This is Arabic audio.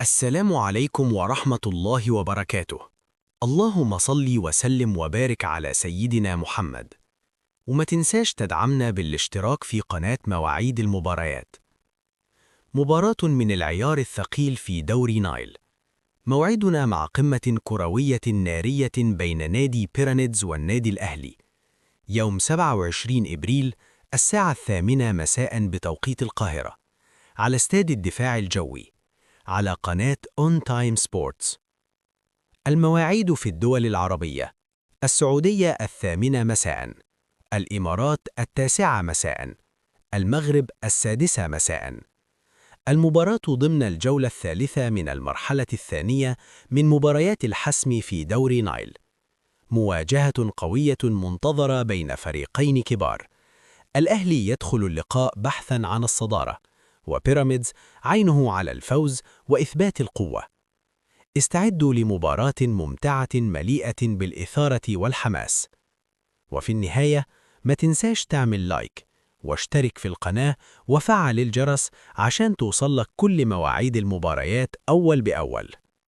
السلام عليكم ورحمة الله وبركاته. اللهم صل وسلم وبارك على سيدنا محمد. وما تنساش تدعمنا بالاشتراك في قناة مواعيد المباريات. مباراة من العيار الثقيل في دوري نايل. موعدنا مع قمة كروية نارية بين نادي بيراميدز والنادي الأهلي. يوم 27 إبريل الساعة 8 مساء بتوقيت القاهرة، على استاد الدفاع الجوي، على قناة On Time Sports. المواعيد في الدول العربية: السعودية 8 مساء، الإمارات 9 مساء، المغرب 6 مساء. المباراة ضمن الجولة الثالثة من المرحلة الثانية من مباريات الحسم في دوري نايل. مواجهة قوية منتظرة بين فريقين كبار. الأهلي يدخل اللقاء بحثاً عن الصدارة، وبيراميدز عينه على الفوز وإثبات القوة. استعدوا لمباراة ممتعة مليئة بالإثارة والحماس. وفي النهاية، ما تنساش تعمل لايك واشترك في القناة وفعل الجرس عشان توصلك كل مواعيد المباريات أول بأول.